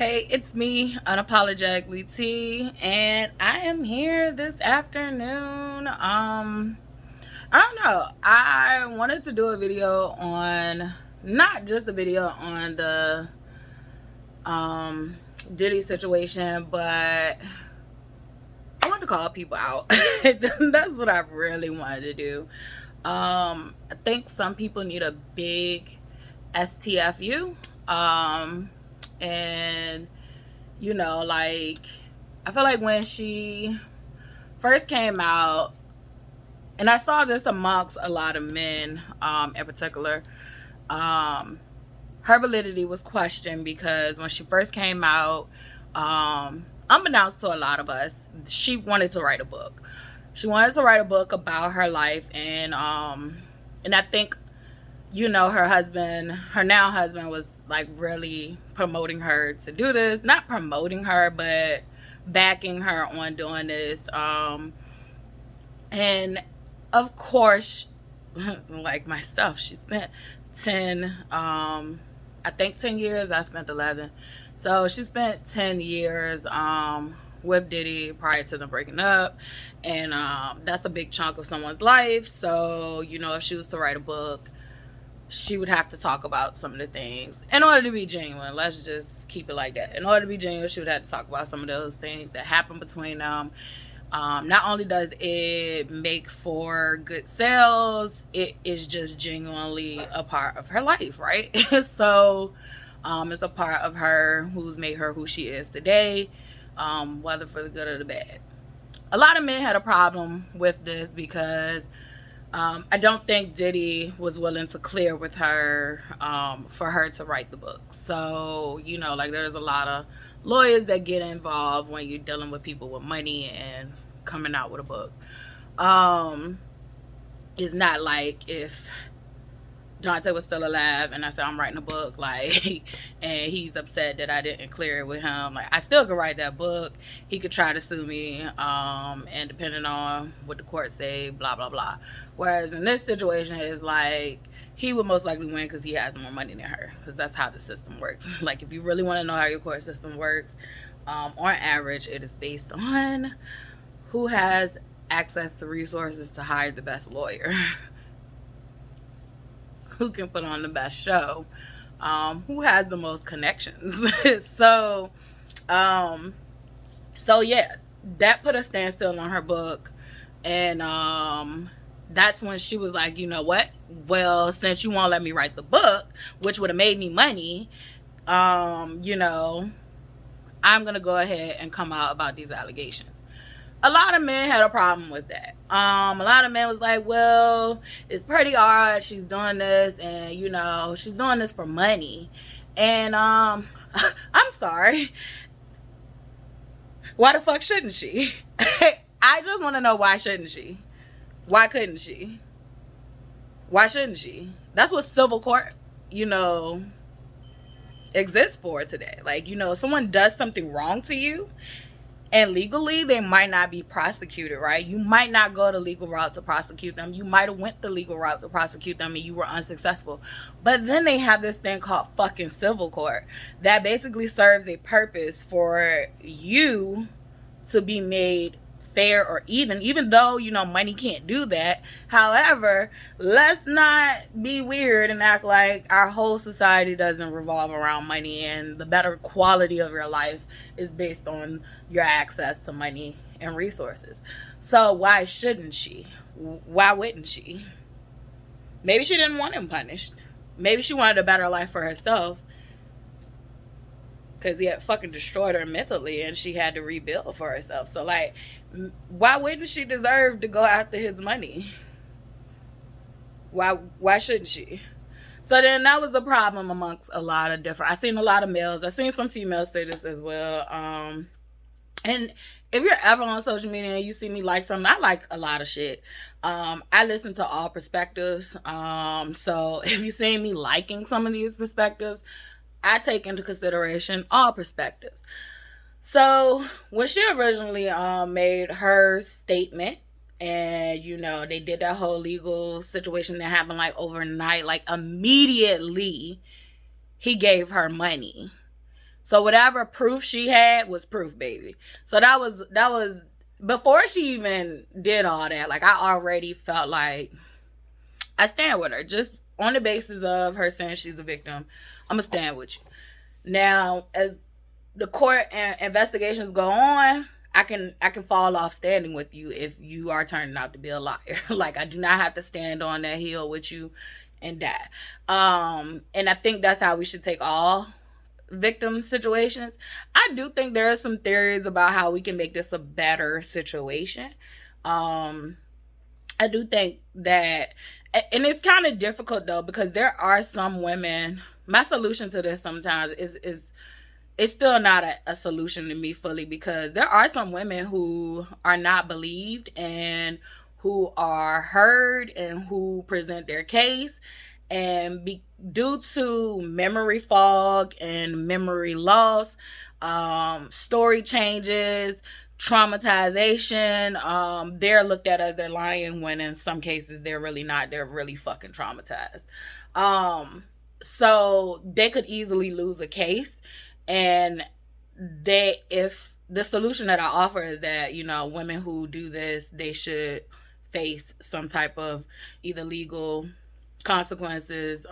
Hey, it's me, Unapologetically T, and I am here this afternoon. I don't know. I wanted to do a video on, not just a video on the Diddy situation, but I wanted to call people out. That's what I really wanted to do. I think some people need a big STFU. And like, I feel like when she first came out, and I saw this amongst a lot of men in particular, her validity was questioned because when she first came out, unbeknownst to a lot of us, she wanted to write a book. She wanted to write a book about her life, and I think her now husband was like really promoting her to do this. Not promoting her, but backing her on doing this. And of course, like myself, she spent 10 years. I spent 11. So she spent 10 years with Diddy prior to them breaking up. And that's a big chunk of someone's life. So, if she was to write a book, she would have to talk about some of the things in order to be genuine. Let's just keep it like that. In order to be genuine, she would have to talk about some of those things that happened between them. Not only does it make for good sales, it is just genuinely a part of her life, right? So it's a part of her who's made her who she is today, whether for the good or the bad. A lot of men had a problem with this because I don't think Diddy was willing to clear with her for her to write the book. So, like, there's a lot of lawyers that get involved when you're dealing with people with money and coming out with a book. It's not like if Dante was still alive and I said I'm writing a book, like, and he's upset that I didn't clear it with him, like, I still could write that book. He could try to sue me, and depending on what the court say, blah blah blah. Whereas in this situation, it's like he would most likely win because he has more money than her, because that's how the system works. Like, if you really want to know how your court system works, on average, it is based on who has access to resources to hire the best lawyer. Who can put on the best show, who has the most connections. So yeah, that put a standstill on her book. And that's when she was like, you know what, well, since you won't let me write the book, which would have made me money, I'm gonna go ahead and come out about these allegations. A lot of men had a problem with that. A lot of men was like, well, it's pretty hard. She's doing this, and she's doing this for money. And I'm sorry. Why the fuck shouldn't she? I just want to know, why shouldn't she? Why couldn't she? Why shouldn't she? That's what civil court, exists for today. Like, someone does something wrong to you, and legally, they might not be prosecuted, right? You might not go the legal route to prosecute them. You might have went the legal route to prosecute them and you were unsuccessful. But then they have this thing called fucking civil court that basically serves a purpose for you to be made fair or even though, money can't do that. However, let's not be weird and act like our whole society doesn't revolve around money, and the better quality of your life is based on your access to money and resources. So why shouldn't she? Why wouldn't she? Maybe she didn't want him punished. Maybe she wanted a better life for herself, because he had fucking destroyed her mentally and she had to rebuild for herself. So, like, why wouldn't she deserve to go after his money? Why shouldn't she? So then that was a problem amongst a lot of different, I seen a lot of males. I seen some females say this as well. And if you're ever on social media and you see me like something, I like a lot of shit. I listen to all perspectives. So if you see me liking some of these perspectives, I take into consideration all perspectives. So when she originally made her statement, and they did that whole legal situation that happened like overnight, like immediately he gave her money. So whatever proof she had was proof, baby. So that was before she even did all that. Like, I already felt like I stand with her just on the basis of her saying she's a victim. I'm gonna stand with you. Now, as the court and investigations go on, I can fall off standing with you if you are turning out to be a liar. Like, I do not have to stand on that hill with you and die. And I think that's how we should take all victim situations. I do think there are some theories about how we can make this a better situation. I do think that, and it's kind of difficult though, because there are some women. My solution to this sometimes is it's still not a solution to me fully, because there are some women who are not believed and who are heard and who present their case, and due to memory fog and memory loss, story changes, traumatization, they're looked at as they're lying, when in some cases they're really not. They're really fucking traumatized. So they could easily lose a case. And if the solution that I offer is that, women who do this, they should face some type of either legal consequences,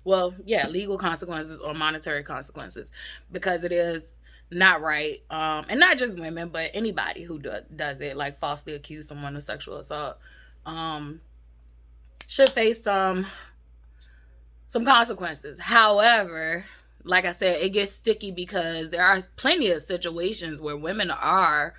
legal consequences or monetary consequences, because it is not right. And not just women, but anybody who does it, like falsely accuse someone of sexual assault, should face some consequences. However, like I said, it gets sticky because there are plenty of situations where women are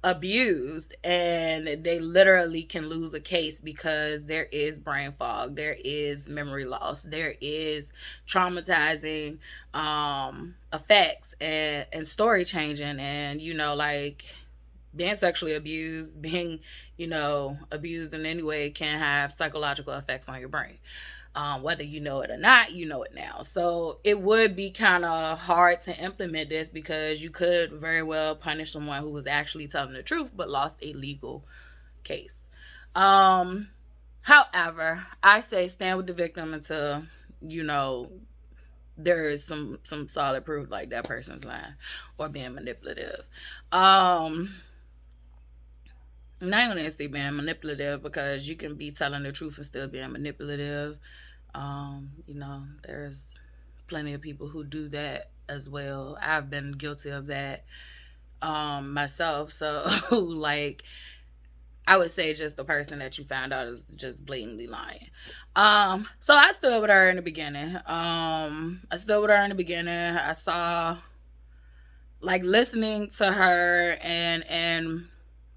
abused and they literally can lose a case because there is brain fog, there is memory loss, there is traumatizing effects and story changing, and like being sexually abused, being abused in any way can have psychological effects on your brain. Whether you know it or not, you know it now. So it would be kind of hard to implement this, because you could very well punish someone who was actually telling the truth but lost a legal case. However, I say stand with the victim until there is some solid proof, like that person's lying or being manipulative. I'm not gonna say being manipulative, because you can be telling the truth and still being manipulative. There's plenty of people who do that as well. I've been guilty of that myself. So like, I would say just the person that you found out is just blatantly lying. So I stood with her in the beginning. I saw, like, listening to her and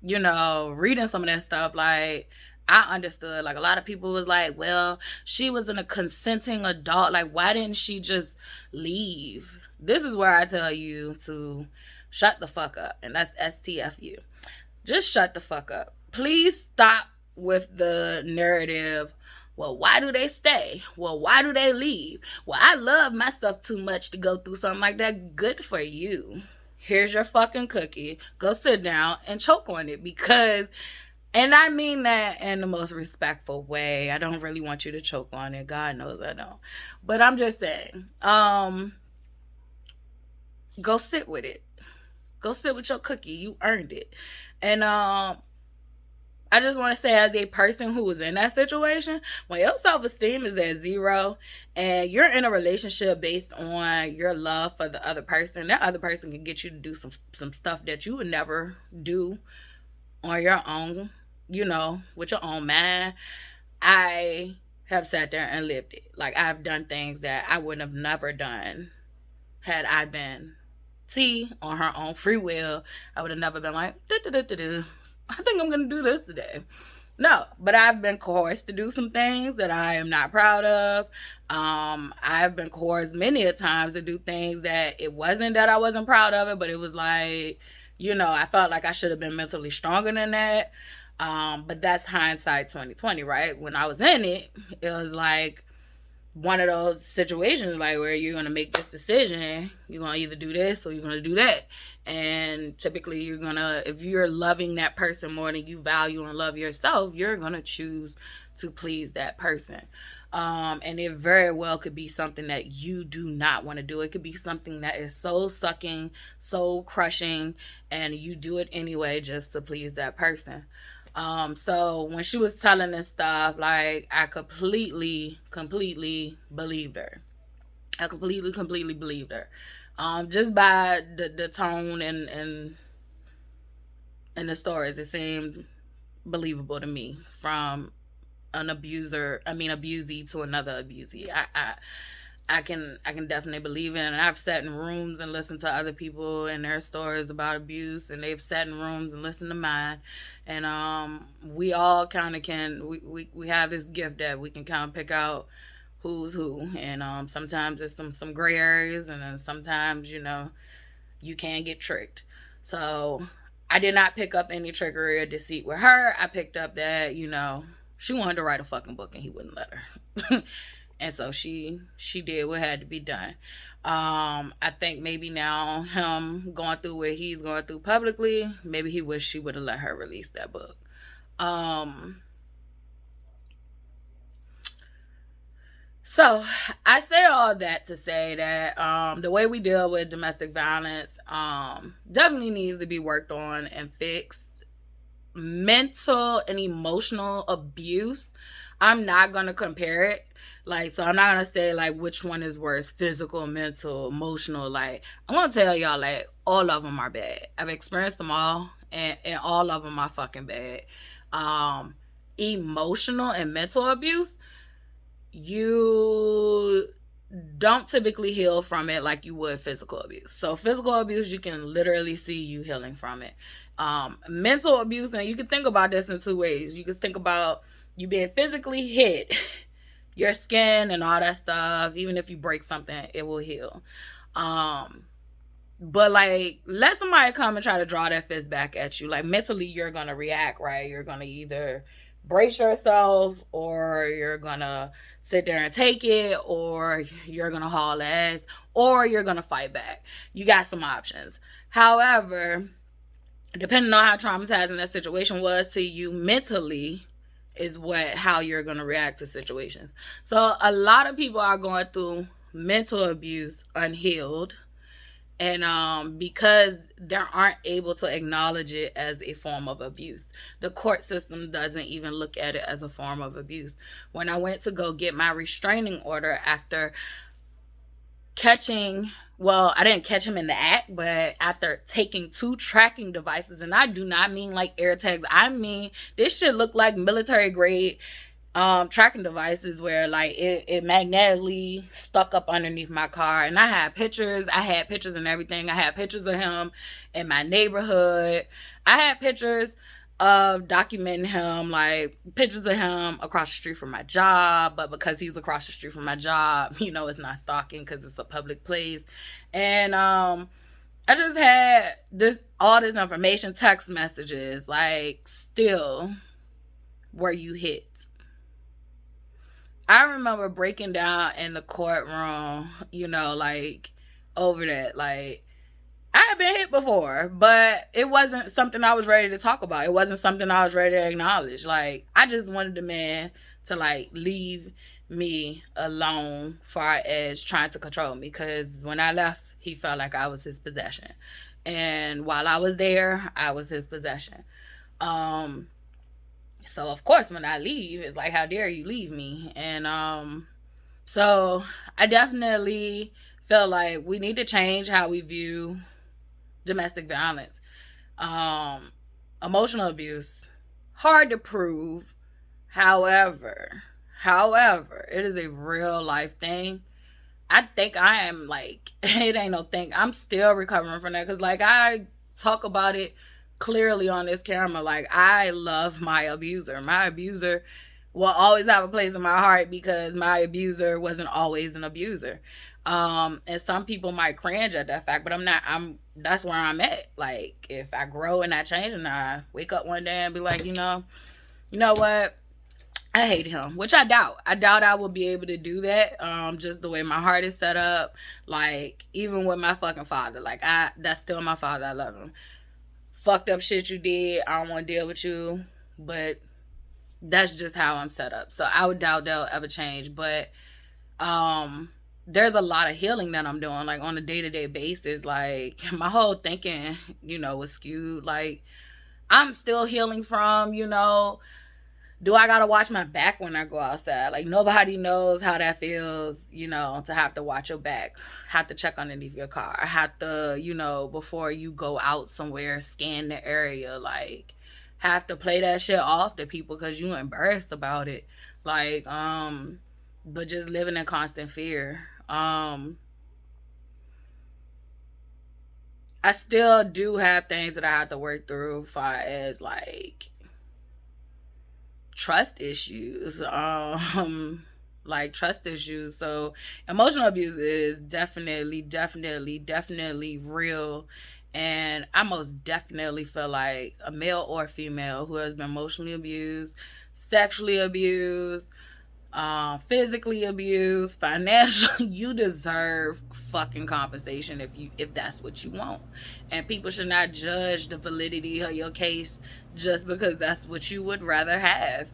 reading some of that stuff, like, I understood. Like, a lot of people was like, well, she was a consenting adult. Like, why didn't she just leave? This is where I tell you to shut the fuck up. And that's STFU. Just shut the fuck up. Please stop with the narrative. Well, why do they stay? Well, why do they leave? Well, I love myself too much to go through something like that. Good for you. Here's your fucking cookie. Go sit down and choke on it, because, and I mean that in the most respectful way. I don't really want you to choke on it. God knows I don't. But I'm just saying, go sit with it. Go sit with your cookie. You earned it. And I just want to say, as a person who was in that situation, when your self-esteem is at 0 and you're in a relationship based on your love for the other person, that other person can get you to do some stuff that you would never do on your own, with your own mind. I have sat there and lived it. Like, I've done things that I would have never done had I been T on her own free will. I would have never been like, I think I'm going to do this today. No, but I've been coerced to do some things that I am not proud of. I've been coerced many a times to do things that it wasn't that I wasn't proud of it, but it was like, I felt like I should have been mentally stronger than that. But that's hindsight 2020, right? When I was in it, it was like, one of those situations like where you're gonna make this decision. You're gonna either do this or you're gonna do that. And typically you're gonna, if you're loving that person more than you value and love yourself, you're gonna choose to please that person. And it very well could be something that you do not want to do. It could be something that is so sucking, so crushing, and you do it anyway just to please that person. So when she was telling this stuff, like, I completely believed her. I completely believed her. Just by the tone and the stories, it seemed believable to me, from an abusee to another abusee. I can definitely believe it. And I've sat in rooms and listened to other people and their stories about abuse, and they've sat in rooms and listened to mine. And we all kind of we have this gift that we can kind of pick out who's who. And sometimes it's some gray areas, and then sometimes, you can get tricked. So I did not pick up any trickery or deceit with her. I picked up that, she wanted to write a fucking book and he wouldn't let her. And so she did what had to be done. I think maybe now, him going through what he's going through publicly, maybe he wished she would have let her release that book. So I say all that to say that the way we deal with domestic violence definitely needs to be worked on and fixed. Mental and emotional abuse, I'm not going to compare it. So I'm not going to say, which one is worse, physical, mental, emotional. I'm going to tell y'all, all of them are bad. I've experienced them all, and all of them are fucking bad. Emotional and mental abuse, you don't typically heal from it like you would physical abuse. So physical abuse, you can literally see you healing from it. Mental abuse, and you can think about this in two ways. You can think about you being physically hit, your skin and all that stuff. Even if you break something, it will heal. But let somebody come and try to draw that fist back at you. Mentally, you're gonna react, right? You're gonna either brace yourself, or you're gonna sit there and take it, or you're gonna haul ass, or you're gonna fight back. You got some options. However, depending on how traumatizing that situation was to you mentally, is how you're going to react to situations. So a lot of people are going through mental abuse unhealed, and because they aren't able to acknowledge it as a form of abuse. The court system doesn't even look at it as a form of abuse. When I went to go get my restraining order after I didn't catch him in the act, but after taking 2 tracking devices, and I do not mean like air tags, I mean this shit looked like military grade tracking devices where it magnetically stuck up underneath my car. And I had pictures and everything. I had pictures of him in my neighborhood. I had pictures of documenting him, pictures of him across the street from my job. But because he's across the street from my job, it's not stalking because it's a public place. And I just had all this information, text messages, still where you hit. I remember breaking down in the courtroom, over that. I had been hit before, but it wasn't something I was ready to talk about. It wasn't something I was ready to acknowledge. I just wanted the man to leave me alone, far as trying to control me, because when I left, he felt like I was his possession, and while I was there, I was his possession. So of course when I leave, it's how dare you leave me? And so I definitely feel like we need to change how we view domestic violence. Emotional abuse, hard to prove. However, it is a real life thing. I think I am it ain't no thing. I'm still recovering from that, because I talk about it clearly on this camera. I love my abuser. My abuser will always have a place in my heart, because my abuser wasn't always an abuser. And some people might cringe at that fact, but that's where I'm at. If I grow and I change and I wake up one day and be like, you know what? I hate him, which I doubt. I doubt I will be able to do that. Just the way my heart is set up. Like, even with my fucking father. Like, that's still my father. I love him. Fucked up shit you did. I don't want to deal with you. But that's just how I'm set up. So I would doubt they'll ever change. But there's a lot of healing that I'm doing, like on a day-to-day basis. Like, my whole thinking, was skewed. Like, I'm still healing from, do I gotta watch my back when I go outside? Like, nobody knows how that feels, to have to watch your back, have to check underneath your car, have to, before you go out somewhere, scan the area, like, have to play that shit off to people because you embarrassed about it. Like, but just living in constant fear. I still do have things that I have to work through, far as like trust issues. Like trust issues. So emotional abuse is definitely real. And I most definitely feel like a male or female who has been emotionally abused, sexually abused, physically abused, financially, you deserve fucking compensation if that's what you want. And people should not judge the validity of your case just because that's what you would rather have.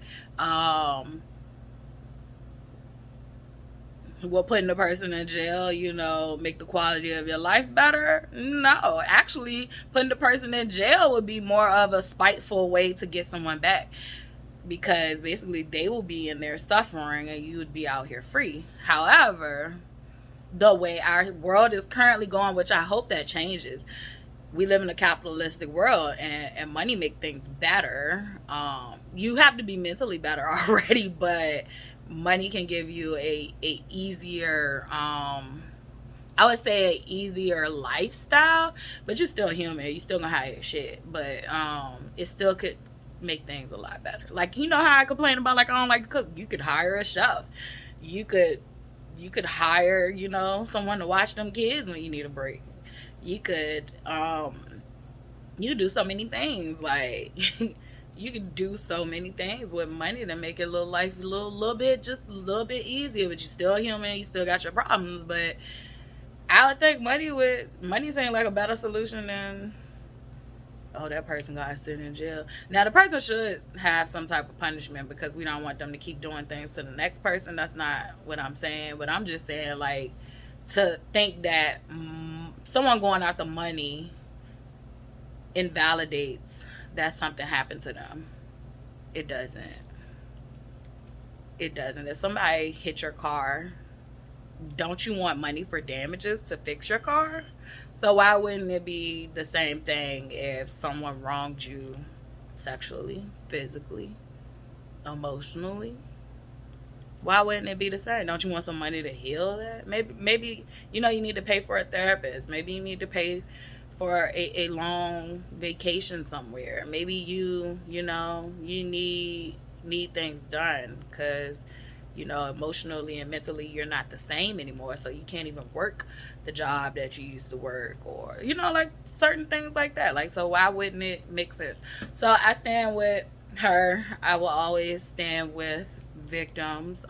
Will putting the person in jail, make the quality of your life better? No. Actually, putting the person in jail would be more of a spiteful way to get someone back. Because basically they will be in there suffering and you would be out here free. However, the way our world is currently going, which I hope that changes, we live in a capitalistic world and money make things better. You have to be mentally better already, but money can give you a easier, I would say, an easier lifestyle, but you're still human. You still gonna have your shit, but it still could make things a lot better. Like, how I complain about, like, I don't like to cook. You could hire a chef. You could hire, someone to watch them kids when you need a break. You could do so many things. Like, you could do so many things with money to make your little life a little bit easier. But you're still human. You still got your problems. But I would think money seems like a better solution than, oh, that person got to sit in jail. Now, the person should have some type of punishment because we don't want them to keep doing things to the next person. That's not what I'm saying. But I'm just saying, like, to think that someone going after money invalidates that something happened to them. It doesn't. It doesn't. If somebody hit your car, don't you want money for damages to fix your car? So why wouldn't it be the same thing if someone wronged you sexually, physically, emotionally? Why wouldn't it be the same? Don't you want some money to heal that? Maybe you need to pay for a therapist. Maybe you need to pay for a long vacation somewhere. Maybe you need things done because emotionally and mentally you're not the same anymore, so you can't even work the job that you used to work, or like certain things like that. Like, so why wouldn't it make sense? So I stand with her. I will always stand with victims.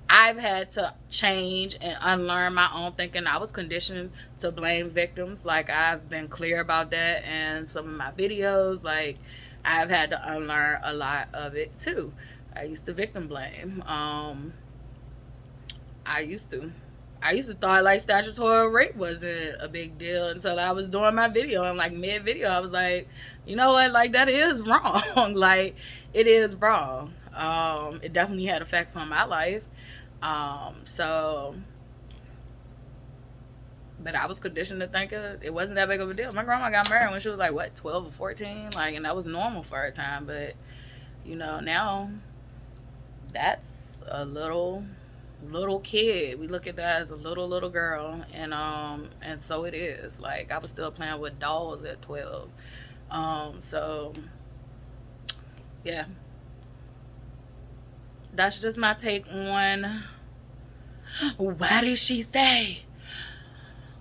I've had to change and unlearn my own thinking. I was conditioned to blame victims. Like, I've been clear about that in some of my videos. Like, I've had to unlearn a lot of it too. I used to victim blame. I used to thought like statutory rape wasn't a big deal until I was doing my video, and like mid video I was like, you know what, like that is wrong. Like, it is wrong. It definitely had effects on my life. So, but I was conditioned to think it wasn't that big of a deal. My grandma got married when she was like, what, 12 or 14? Like, and that was normal for her time. But now that's a little kid. We look at that as a little girl, and so it is. Like, I was still playing with dolls at 12. So yeah, that's just my take on why did she say,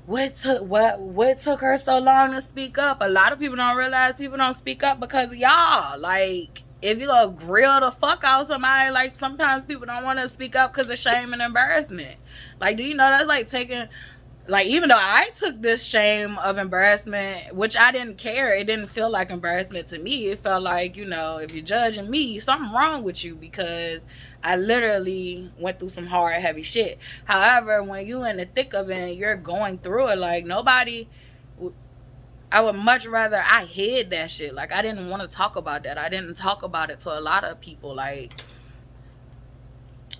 what took her so long to speak up. A lot of people don't realize people don't speak up because of y'all. Like, if you go grill the fuck out somebody, like, sometimes people don't want to speak up because of shame and embarrassment. Like, do you know that's like taking, like, even though I took this shame of embarrassment, which I didn't care, it didn't feel like embarrassment to me. It felt like, you know, if you're judging me, something wrong with you, because I literally went through some hard, heavy shit. However, when you in the thick of it and you're going through it, like, nobody, I would much rather I hid that shit. Like, I didn't want to talk about that. I didn't talk about it to a lot of people. Like,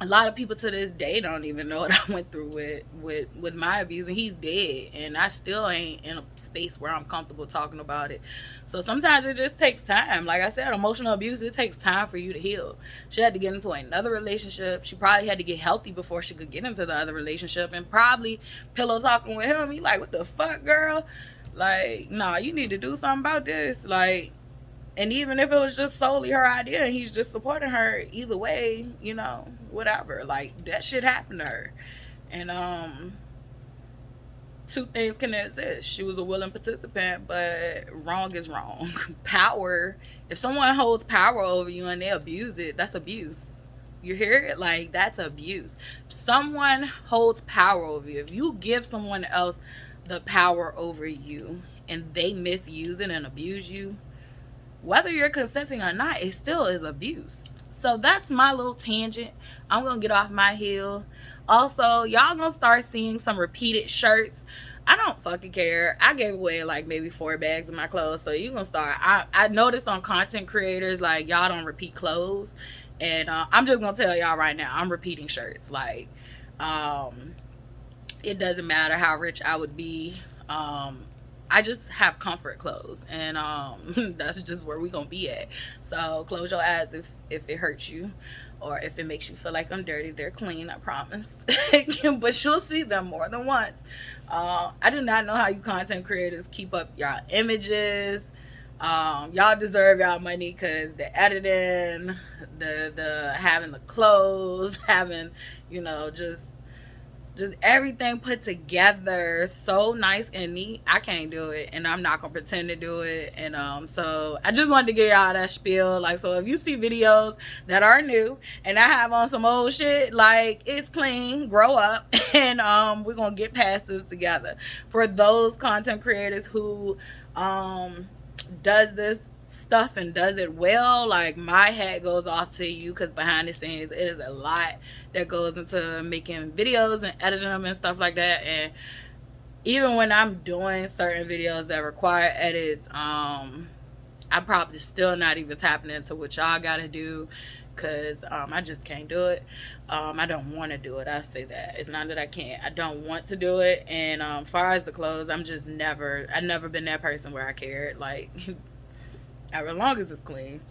a lot of people to this day don't even know what I went through with my abuse, and he's dead, and I still ain't in a space where I'm comfortable talking about it. So sometimes it just takes time. Like I said, emotional abuse, it takes time for you to heal. She had to get into another relationship. She probably had to get healthy before she could get into the other relationship, and probably pillow talking with him. He like, what the fuck, girl? Like, nah, you need to do something about this. Like, and even if it was just solely her idea and he's just supporting her, either way, you know, whatever. Like, that shit happened to her. And two things can exist. She was a willing participant, but wrong is wrong. Power, if someone holds power over you and they abuse it, that's abuse. You hear it? Like, that's abuse. If someone holds power over you, if you give someone else the power over you and they misuse it and abuse you, whether you're consenting or not, it still is abuse. So that's my little tangent. I'm gonna get off my heel. Also, y'all gonna start seeing some repeated shirts. I don't fucking care. I gave away like maybe 4 bags of my clothes, so you gonna start. I noticed on content creators, like, y'all don't repeat clothes, and I'm just gonna tell y'all right now, I'm repeating shirts. Like, it doesn't matter how rich I would be. I just have comfort clothes, and that's just where we gonna be at. So close your eyes if it hurts you, or if it makes you feel like I'm dirty. They're clean, I promise. But you'll see them more than once. I do not know how you content creators keep up y'all images. Y'all deserve y'all money, because the editing, the having the clothes, having, you know, just everything put together so nice and neat. I can't do it, and I'm not gonna pretend to do it. And so I just wanted to get y'all that spiel. Like, so if you see videos that are new and I have on some old shit, like, it's clean, grow up, and we're gonna get past this together. For those content creators who does this stuff and does it well, like, my hat goes off to you, because behind the scenes it is a lot that goes into making videos and editing them and stuff like that. And even when I'm doing certain videos that require edits, I'm probably still not even tapping into what y'all gotta do, because I just can't do it. I don't want to do it. I say that. It's not that I can't. I don't want to do it. And as far as the clothes, I've never been that person where I cared. Like, as long as it's clean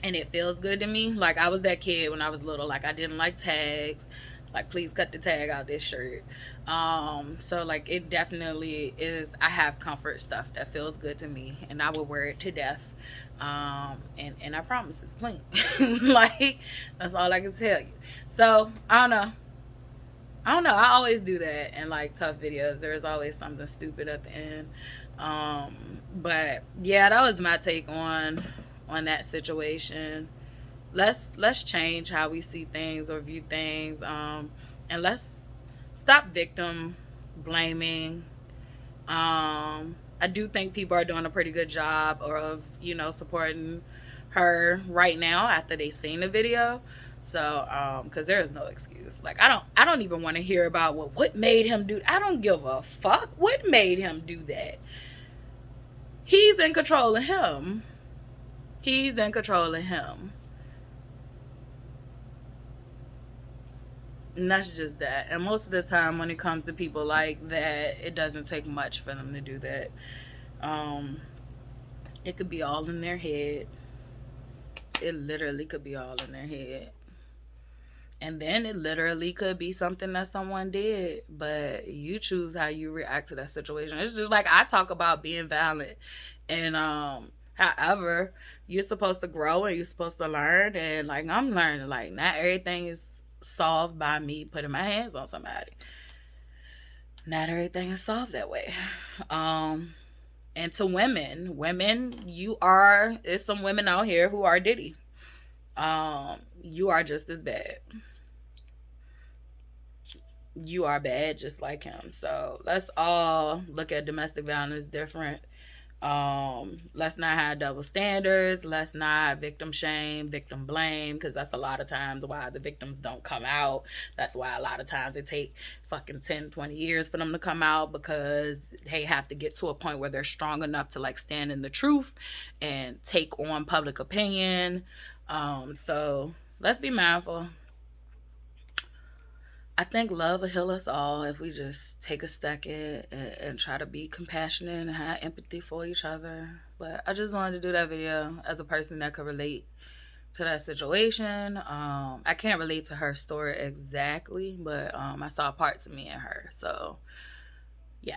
and it feels good to me. Like, I was that kid when I was little. Like, I didn't like tags. Like, please cut the tag out this shirt. So, like, it definitely is. I have comfort stuff that feels good to me, and I will wear it to death. And I promise it's clean. Like, that's all I can tell you. So, I don't know. I always do that in, like, tough videos. There's always something stupid at the end. But yeah, that was my take on that situation. Let's change how we see things or view things, and let's stop victim blaming. I do think people are doing a pretty good job of, you know, supporting her right now after they seen the video. So because there is no excuse. Like, I don't even want to hear about what made him do. I don't give a fuck what made him do that. He's in control of him. He's in control of him. And that's just that. And most of the time when it comes to people like that, it doesn't take much for them to do that. It could be all in their head. It literally could be all in their head. And then it literally could be something that someone did, but you choose how you react to that situation. It's just like I talk about being violent. And however, you're supposed to grow and you're supposed to learn. And, like, I'm learning, like, not everything is solved by me putting my hands on somebody. Not everything is solved that way. And to women, there's some women out here who are Diddy. You are just as bad. You are bad just like him. So let's all look at domestic violence different. Let's not have double standards. Let's not victim shame, victim blame, because that's a lot of times why the victims don't come out. That's why a lot of times it take fucking 10, 20 years for them to come out, because they have to get to a point where they're strong enough to like stand in the truth and take on public opinion. So let's be mindful. I think love will heal us all if we just take a second and try to be compassionate and have empathy for each other. But I just wanted to do that video as a person that could relate to that situation. I can't relate to her story exactly, but I saw parts of me in her. So, yeah.